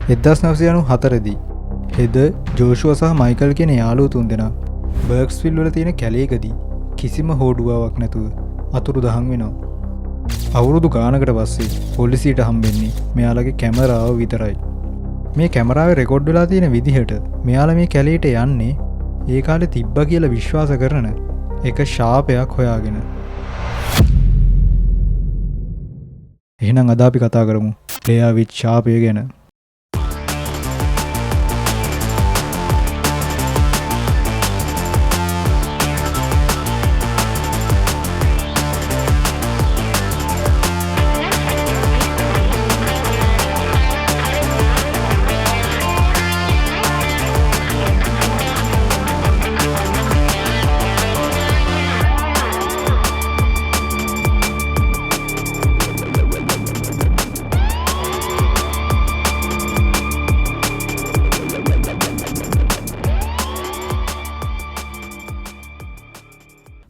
1994දී හෙද ජෝෂුවා සහ මයිකල් කියන යාළුවෝ තුන්දෙනා බර්ක්ස්විල් වල තියෙන කැලේකදී කිසිම හෝඩුවාවක් නැතුව අතුරුදහන් වෙනවා. අවුරුදු ගානකට පස්සේ පොලිසියට හම්බෙන්නේ මෙයාලගේ කැමරාව විතරයි. මේ කැමරාවේ රෙකෝඩ් වෙලා තියෙන විදිහට මෙයාලා මේ කැලේට යන්නේ ඒ කාලේ තිබ්බා කියලා විශ්වාස කරන එක ශාපයක් හොයාගෙන. එහෙනම් අද අපි කතා කරමු බ්ලෙයාර් විච් ශාපය ගැන.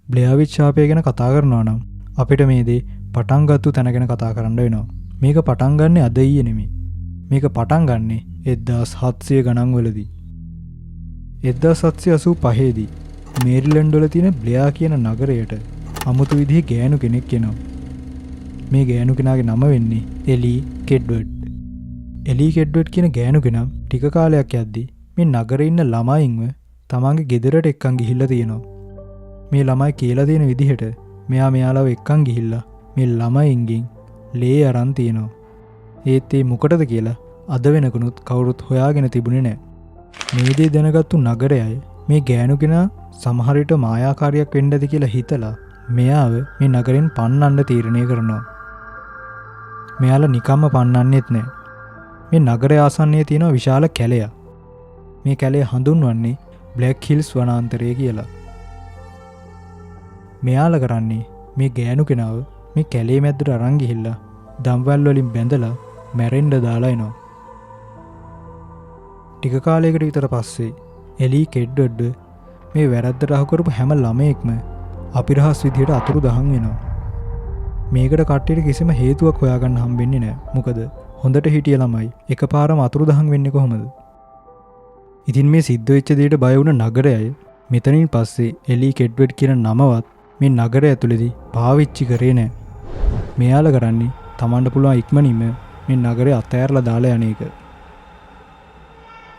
බ්ලෙයාර් විච් ශාපය ගැන කතා කරනවා නම් අපිට මේ දේ පටන් ගත්තු තැන ගැන කතා කරන්න වෙනවා. මේක පටන් ගන්නෙ අද ඊයේ නෙමෙයි. මේක පටන් ගන්නෙ 1700 ගණන් වලදී. 1785 දී මේරිලන්ඩ් වල තියෙන බ්ලෙයාර් කියන නගරයට අමුතු විදිහේ ගෑනු කෙනෙක් එනවා. මේ ගෑනු කෙනාගේ නම වෙන්නේ එලි කෙඩ්වර්ඩ්. එලි කෙඩ්වර්ඩ් කියන ගෑනු කෙනා ටික කාලයක් යද්දී මේ නගරේ ඉන්න ළමයින්ව තමන්ගේ ගෙදරට එක්කන් ගිහිල්ලා තියෙනවා. මේ ළමයි කියලා තියෙන විදිහට මෙයාලව එක්කන් ගිහිල්ලා මේ ළමයින්ගෙන් ලේ අරන් තියෙනවා. ඒත් ඒ මොකටද කියලා අද වෙනකනුත් කවුරුත් හොයාගෙන තිබුණේ නැහැ. මේ දේ දැනගත්තු නගරයයි මේ ගෑනු කෙනා සමහර විට මායාකාරියක් වෙන්න ඇති කියලා හිතලා මෙයාව මේ නගරෙන් පන්නන්න තීරණය කරනවා. මෙයාලා නිකම්ම පන්නන්නෙත් නැහැ. මේ නගරය ආසන්නයේ තියෙන විශාල කැලයක්. මේ කැලේ හඳුන්වන්නේ බ්ලැක් හිල්ස් වනාන්තරය කියලා. මෙයාලා කරන්නේ මේ ගෑනු කෙනාව මේ කැලේ මැද්දට අරන් ගිහිල්ලා දම්වැල් වලින් බැඳලා මැරෙන්න දාලා එනවා. ටික කාලයකට විතර පස්සේ එලි කෙඩ්වර්ඩ් මේ වැරද්දට අහු කරපු හැම ළමයෙක්ම අපිරහස් විදියට අතුරුදහන් වෙනවා. මේකට කට්ටියට කිසිම හේතුවක් හොයාගන්න හම්බෙන්නේ නැහැ. මොකද හොඳට හිටිය ළමයි එකපාරම අතුරුදහන් වෙන්නේ කොහොමද? ඉතින් මේ සිද්ධ වෙච්ච දෙයට බය වුණ නගරයයි මෙතනින් පස්සේ එලි කෙඩ්වර්ඩ් කියන නමවත් මේ නගරය ඇතුළේදී පාවිච්චි කරේ නැහැ. මෙයාලා කරන්නේ තමන්ට පුළුවන් ඉක්මනින්ම මේ නගරය අතෑරලා දාලා යන එක.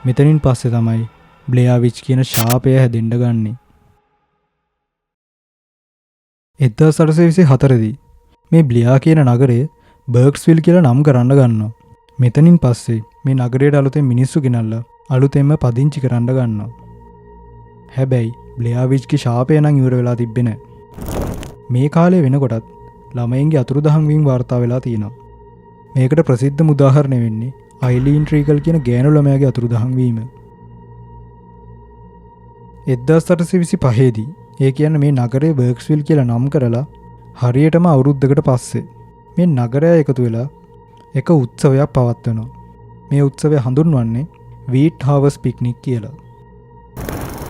මෙතනින් පස්සේ තමයි බ්ලෙයාර් විච් කියන ශාපය හැදෙන්න ගන්නෙ. 1824 දී මේ බ්ලෙයාර් කියන නගරය බර්ක්ස්විල් කියලා නම් කරන්න ගන්නවා. මෙතනින් පස්සේ මේ නගරයට අලුතෙන් මිනිස්සු ගෙනල්ලා අලුතෙන්ම පදිංචි කරන්න ගන්නවා. හැබැයි බ්ලෙයාර් විච්ගේ ශාපය නම් ඉවර වෙලා තිබ්බේ නැහැ. මේ කාලේ වෙනකොටත් ළමයින්ගේ අතුරුදහන් වීම වාර්තා වෙලා තියෙනවා. මේකට ප්‍රසිද්ධම උදාහරණය වෙන්නේ අයිලීන් ට්‍රීකල් කියන ගෑනු ළමයාගේ අතුරුදහන් වීම. 1825 දී ඒ කියන්නේ මේ නගරේ බර්ක්ස්විල් කියලා නම් කරලා හරියටම අවුරුද්දකට පස්සේ මේ නගරය එකතු වෙලා එක උත්සවයක් පවත්වනවා. මේ උත්සවය හඳුන්වන්නේ වීට් හාවර්ස් පික්නික් කියලා.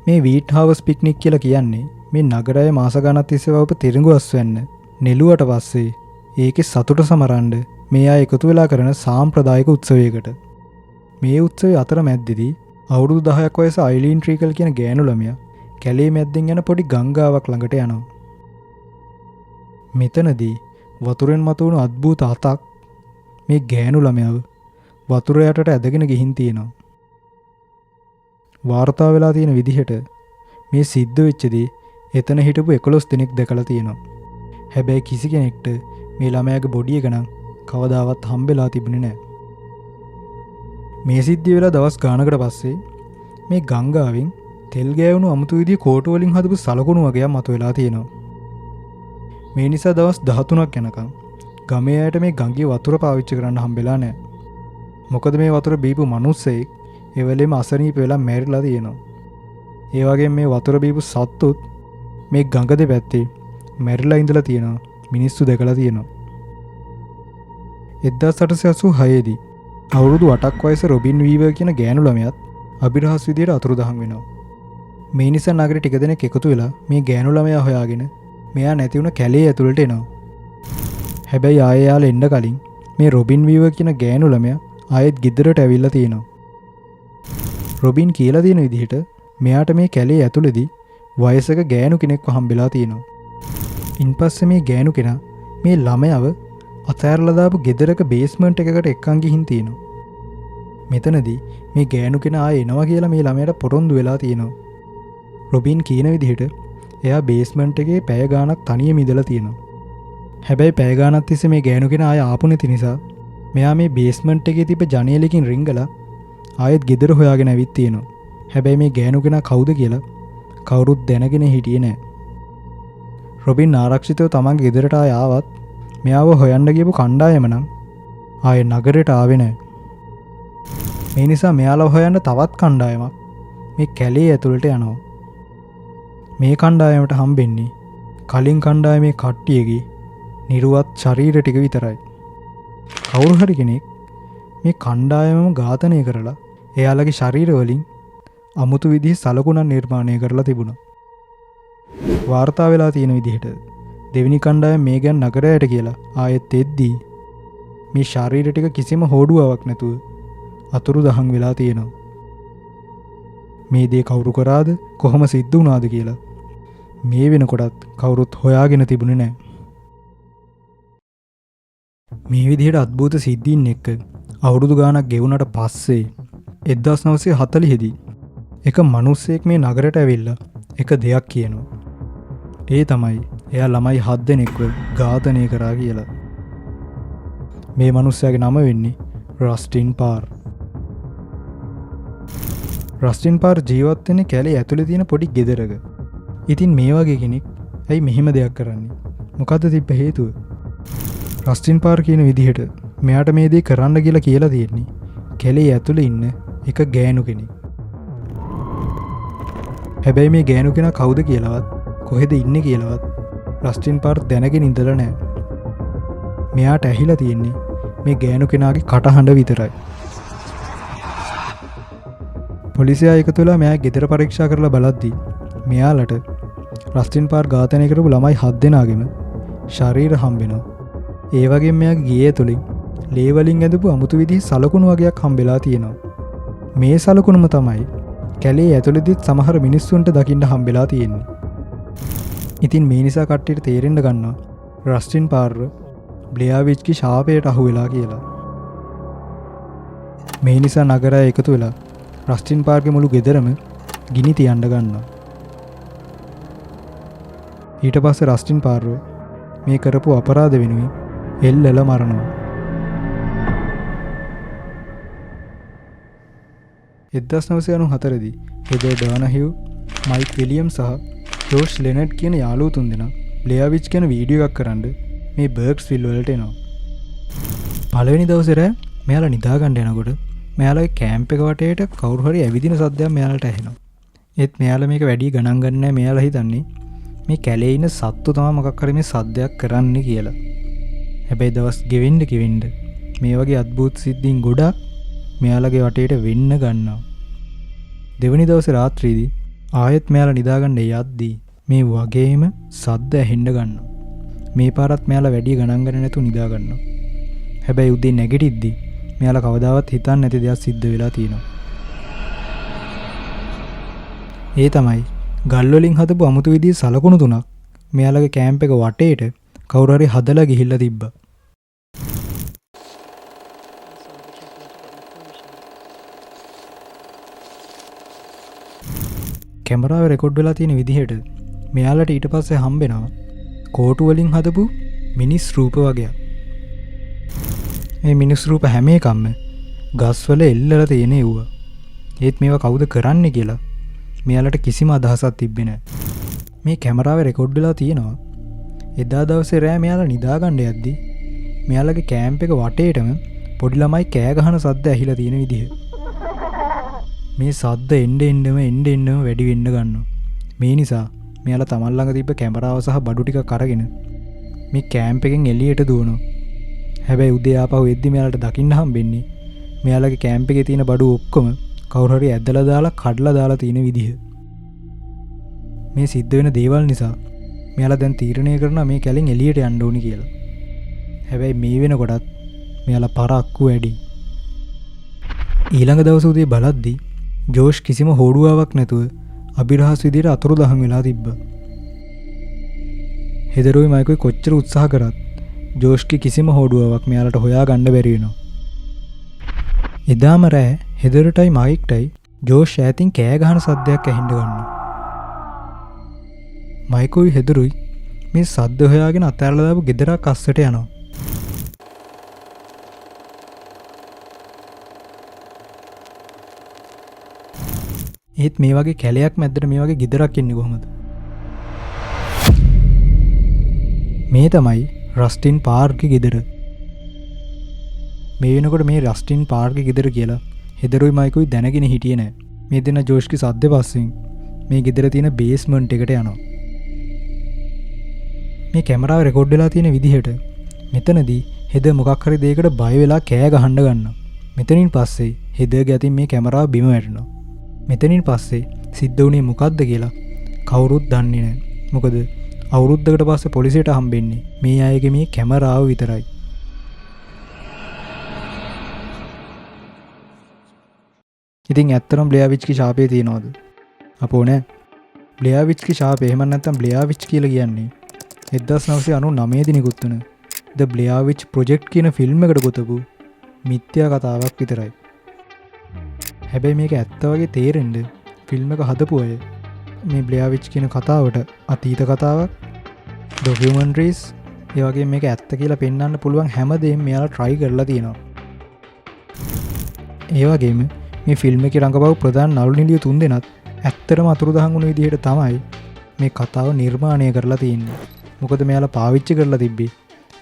මේ වීට් හාවර්ස් පික්නික් කියලා කියන්නේ මේ නගරයේ මාස ගණන් තිස්සේ වවපු තිරිඟු අස්වැන්න නෙළුවට පස්සේ ඒකේ සතුට සමරන්න මේ අය එකතු වෙලා කරන සාම්ප්‍රදායික උත්සවයකට. මේ උත්සවයේ අතරමැද්දේදී අවුරුදු 10ක් වයස අයිලීන් ට්‍රීකල් කියන ගෑනු ළමයා කැලේ මැද්දෙන් යන පොඩි ගංගාවක් ළඟට යනවා. මෙතනදී වතුරෙන් මතුවුණු අద్భుත අතක් මේ ගෑනු ළමයාව වතුර යටට ඇදගෙන ගිහින් තියෙනවා. වාර්තා වෙලා තියෙන විදිහට මේ සිද්ධ වෙච්ච දේ එතන හිටපු 11 දෙනෙක් දැකලා තියෙනවා. හැබැයි කිසි කෙනෙක්ට මේ ළමයාගේ බොඩි එක නම් කවදාවත් හම්බෙලා තිබුණේ නැහැ. මේ සිද්ධිය වෙලා දවස් ගානකට පස්සේ මේ ගංගාවෙන් තෙල් ගෑවුණු අමුතු විදිහේ කෝටු වලින් හදපු සලකුණු වගේක් මතුවලා තියෙනවා. මේ නිසා දවස් 13ක් යනකම් ගමේ අයට මේ ගංගේ වතුර පාවිච්චි කරන්න හම්බෙලා නැහැ. මොකද මේ වතුර බීපු මිනිස්සෙක් ඒ වෙලෙම අසනීප වෙලා මැරිලා තියෙනවා. ඒ වගේම මේ වතුර බීපු සත්තුත් මේ ගඟ දෙපැත්තේ මැරිලා ඉඳලා තියෙනවා. මිනිස්සු දැකලා තියෙනවා. 1886 දී අවුරුදු 8ක් වයස රොබින් වීවර් කියන ගෑනු ළමයාත් අභිරහස් විදියට අතුරුදහන් වෙනවා. මේ නිසා නගරේ ටික දෙනෙක් එකතු වෙලා මේ ගෑනු ළමයා හොයාගෙන මෙයා නැති වුණ කැලේ ඇතුළට එනවා. හැබැයි ආයෙ යාලා එන්න කලින් මේ රොබින් වීවර් කියන ගෑනු ළමයා ආයෙත් ගෙදරට ඇවිල්ලා තියෙනවා. රොබින් කියලා තියෙන විදිහට මෙයාට මේ කැලේ ඇතුළේදී වයසක ගෑනු කෙනෙක්ව හම්බෙලා තියෙනවා. ඉන්පස්සේ මේ ගෑනු කෙනා මේ ළමයව අතෑරලා දාපු ගෙදරක බේස්මන්ට් එකකට එක්කන් ගිහින් තියෙනවා. මෙතනදී මේ ගෑනු කෙනා ආයෙ එනවා කියලා මේ ළමයාට පොරොන්දු වෙලා තියෙනවා. රොබින් කියන විදිහට එයා බේස්මන්ට් එකේ පැය ගාණක් තනියම ඉඳලා තියෙනවා. හැබැයි පැය ගාණක් තිස්සේ මේ ගෑනු කෙනා ආයෙ ආපු නැති නිසා මෙයා මේ බේස්මන්ට් එකේ තිබ්බ ජනේලකින් රිංගලා ආයෙත් ගෙදර හොයාගෙන ඇවිත් තියෙනවා. හැබැයි මේ ගෑනු කෙනා කවුද කියලා කවුරුත් දැනගෙන හිටියේ නැහැ. රොබින් ආරක්ෂිතව තමන්ගේ ගෙදරට ආයෙ ආවත් මෙයාව හොයන්න ගියපු කණ්ඩායම නම් ආයෙ නගරයට ආවේ නැහැ. මේ නිසා මෙයාලව හොයන්න තවත් කණ්ඩායමක් මේ කැලේ ඇතුළට යනවා. මේ කණ්ඩායමට හම්බෙන්නේ කලින් කණ්ඩායමේ කට්ටියගේ නිර්වත් ශරීර ටික විතරයි. කවුරු හරි කෙනෙක් මේ කණ්ඩායමම ඝාතනය කරලා එයාලගේ ශරීර වලින් අමුතු විදිහේ සලකුණක් නිර්මාණය කරලා තිබුණා. වාර්තා වෙලා තියෙන විදිහට දෙවෙනි කණ්ඩායම මේ ගැන නගරයට කියලා ආයෙත් එද්දී මේ ශරීර ටික කිසිම හෝඩුවාවක් නැතුව අතුරුදහන් වෙලා තියෙනවා. මේ දේ කවුරු කරාද කොහොම සිද්ධ වුණාද කියලා මේ වෙනකොටත් කවුරුත් හොයාගෙන තිබුණේ නැහැ. මේ විදිහට අద్భుත සිද්ධීන් එක්ක අවුරුදු ගාණක් ගෙවුනට පස්සේ 1940 දී එක මිනිස්සෙක් මේ නගරයට ඇවිල්ලා එක දෙයක් කියනවා. ඒ තමයි එයා ළමයි 7 දෙනෙක්ව ඝාතනය කරා කියලා. මේ මිනිස්සයාගේ නම වෙන්නේ රස්ටින් පාර්. රස්ටින් පාර් ජීවත් වෙන්නේ කැලේ ඇතුලේ තියෙන පොඩි ගෙදරක. ඉතින් මේ වගේ කෙනෙක් ඇයි මෙහෙම දෙයක් කරන්නේ? මොකද්ද තිබ්බ හේතුව? රස්ටින් පාර් කියන විදිහට මෙයාට මේ දේ කරන්න කියලා තියෙන්නේ කැලේ ඇතුලේ ඉන්න එක ගෑනු කෙනෙක්. හැබැයි මේ ගෑනු කෙනා කවුද කියලාවත් කොහෙද ඉන්නේ කියලාවත් රස්ටින් පාර් දැනගෙන ඉඳලා නැහැ. මෙයාට ඇහිලා තියෙන්නේ මේ ගෑනු කෙනාගේ කටහඬ විතරයි. පොලිසියා එකතු වෙලා මෙයා ගෙදර පරීක්ෂා කරලා බලද්දී මෙයාලට රස්ටින් පාර් ඝාතනය කරපු ළමයි 7 දෙනාගෙම ශරීර හම්බෙනවා. ඒ වගේම මෙයාගේ ගේ ඇතුලින් ලේ වලින් ඇඳපු අමුතු විදිහේ සලකුණු වගේක් හම්බෙලා තියෙනවා. මේ සලකුණුම තමයි කැලේ ඇතුළේදීත් සමහර මිනිස්සුන්ට දකින්න හම්බෙලා තියෙන්නේ. ඉතින් මේ නිසා කට්ටියට තේරෙන්න ගන්නවා රස්ටින් පාර්ව බ්ලෙයාර් විච්ගේ ශාපයට අහු වෙලා කියලා. මේ නිසා නගරය එකතු වෙලා රස්ටින් පාර්ගේ මුළු ගෙදරම ගිනි තියන්න ගන්නවා. ඊට පස්සේ රස්ටින් පාර්ව මේ කරපු අපරාධ වෙනුවෙන් එල්ලලා මරනවා. 1994 දී හෙදර් ඩෝනහිව්, මයික් විලියම් සහ ජෝෂ් ලෙනට් කියන යාළුවෝ තුන්දෙනා බ්ලෙයාර් විච් කියන වීඩියෝ එකක් කරන්න මේ බර්ග්ස්විල් වලට එනවා. පළවෙනි දවසේ රෑ මෙයාලා නිදා ගන්න යනකොට මෙයාලගේ කැම්ප් එක වටේට කවුරු හරි ඇවිදින සද්දයක් මෙයාලට ඇහෙනවා. ඒත් මෙයාලා මේක වැඩි ගණන් ගන්නේ නැහැ. මෙයාලා හිතන්නේ මේ කැලේ ඉන්න සත්තු තමයි මොකක් හරි මේ සද්දයක් කරන්නේ කියලා. හැබැයි දවස් ගෙවෙන්න මේ වගේ අద్భుත සිද්ධීන් ගොඩක් මෙයාලගේ වටේට වෙන්න ගන්නවා. දෙවනි දවසේ රාත්‍රියේදී ආයෙත් මෙයාලා නිදාගන්න යද්දී මේ වගේම සද්ද ඇහෙන්න ගන්නවා. මේ පාරත් මෙයාලා වැඩි ගණන් ගන්න නැතුව නිදා ගන්නවා. හැබැයි උදේ නැගිටිද්දී මෙයාලා කවදාවත් හිතන්නේ නැති දෙයක් සිද්ධ වෙලා තියෙනවා. ඒ තමයි ගල් වලින් හදපු අමුතු විදිහේ සලකුණු තුනක් මෙයාලගේ කැම්ප් එක වටේට කවුරු හරි හදලා ගිහිල්ලා තිබ්බා. කැමරාවේ රෙකෝඩ් වෙලා තියෙන විදිහට මෙයාලට ඊට පස්සේ හම්බෙනවා කෝටු වලින් හදපු මිනිස් රූප වගේක්. මේ මිනිස් රූප හැම එකක්ම ගස්වල එල්ලලා තියෙන ඒවා. ඒත් මේවා කවුද කරන්නේ කියලා මෙයාලට කිසිම අදහසක් තිබ්බේ නැහැ. මේ කැමරාවේ රෙකෝඩ් වෙලා තියෙනවා එදා දවසේ රෑ මෙයාලා නිදා ගන්න යද්දී මෙයාලගේ කැම්ප් එක වටේටම පොඩි ළමයි කෑ ගහන සද්ද ඇහිලා තියෙන විදිහ. මේ සද්ද එන්න වැඩි වෙන්න ගන්නවා. මේ නිසා මෙයාලා තමන් ළඟ තිබ්බ කැමරාව සහ බඩු ටිකක් අරගෙන මේ කැම්ප් එකෙන් එළියට දුවනවා. හැබැයි උදේ ආපහු එද්දි මෙයාලට දකින්න හම්බෙන්නේ මෙයාලගේ කැම්ප් එකේ තියෙන බඩු ඔක්කොම කවුරු හරි ඇදලා දාලා කඩලා දාලා තියෙන විදිහ. මේ සිද්ධ වෙන දේවල් නිසා මෙයාලා දැන් තීරණය කරනවා මේ කැලෙන් එළියට යන්න ඕනි කියලා. හැබැයි මේ වෙනකොටත් මෙයාලා පරක්කු වැඩි. ඊළඟ දවස උදේ බලද්දී ජෝෂ් කිසිම හෝඩුවාවක් නැතුව අභිරහස් විදියට අතුරුදහන් වෙලා තිබ්බා. හෙදරුයි මයිකුයි කොච්චර උත්සාහ කරත් ජෝෂ්ගේ කිසිම හෝඩුවාවක් මෙයාලට හොයාගන්න බැරි වෙනවා. එදාම රෑ හෙදරටයි මයික්ටයි ජෝෂ් ඈතින් කෑ ගහන සද්දයක් ඇහෙන්න ගන්නවා. මයිකුයි හෙදරුයි මේ සද්ද හොයාගෙන අතෑරලා දාපු ගෙදරක් අස්සට යනවා. ඒත් මේ වගේ කැලයක් මැද්දට මේ වගේ ගෙදරක් එන්නේ කොහොමද? මේ තමයි රස්ටින් පාර්ක්ගේ ගෙදර. මේ වෙනකොට මේ රස්ටින් පාර්ක්ගේ ගෙදර කියලා හෙදරුයි මයිකුයි දැනගෙන හිටියේ නෑ. මේ දෙන ජෝෂ්ගේ සද්ද පස්සෙන් මේ ගෙදර තියෙන බේස්මන්ට් එකට යනවා. මේ කැමරාව රෙකෝඩ් වෙලා තියෙන විදිහට මෙතනදී හෙද මොකක් හරි දෙයකට බය වෙලා කෑ ගහන්න ගන්නවා. මෙතනින් පස්සේ හෙදගේ අතින් මේ කැමරාව බිම වැටෙනවා. මෙතනින් පස්සේ සිද්ධ වුණේ මොකද්ද කියලා කවුරුත් දන්නේ නැහැ. මොකද අවුරුද්දකට පස්සේ පොලිසියට හම්බෙන්නේ මේ අයගේ මේ කැමරාව විතරයි. ඉතින් ඇත්තටම බ්ලෙයාවිච්ගේ ශාපේ තියනවද? අපෝ නෑ. බ්ලෙයාවිච්ගේ ශාපේ එහෙම නැත්නම් බ්ලෙයාවිච් කියලා කියන්නේ 1999 දී නිකුත් වුණ The Blair Witch Project කියන ෆිල්ම් එකට ගොතපු මිත්‍යා කතාවක් විතරයි. හැබැයි මේක ඇත්ත වගේ තේරෙන්න ෆිල්ම් එක හදපු අය මේ බ්ලෙයාර් විච් කියන කතාවට අතීත කතාවක්, ඩොකියුමන්ටරිස්, ඒ වගේ මේක ඇත්ත කියලා පෙන්වන්න පුළුවන් හැමදේම මෙයාලා try කරලා තියෙනවා. ඒ වගේම මේ ෆිල්ම් එකේ රඟපව ප්‍රධාන නළු නිළිය තුන්දෙනාත් ඇත්තටම අතුරුදහන් වුණු විදිහට තමයි මේ කතාව නිර්මාණය කරලා තියෙන්නේ. මොකද මෙයාලා පාවිච්චි කරලා තිබ්බේ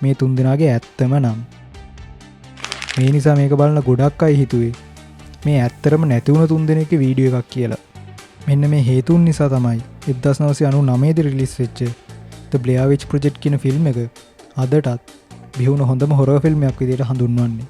මේ තුන්දෙනාගේ ඇත්තම නම්. මේ නිසා මේක බලන ගොඩක් අය හිතුවේ මේ ඇත්තරම නැතිවුණ තුන්දෙනෙක්ගේ වීඩියෝ එකක් කියලා. මෙන්න මේ හේතුන් නිසා තමයි 1999 දී රිලීස් වෙච්ච The Blair Witch Project කියන ෆිල්ම් එක අදටත් බිහුණු හොඳම හොරර් ෆිල්ම් එකක් විදිහට හඳුන්වන්නේ.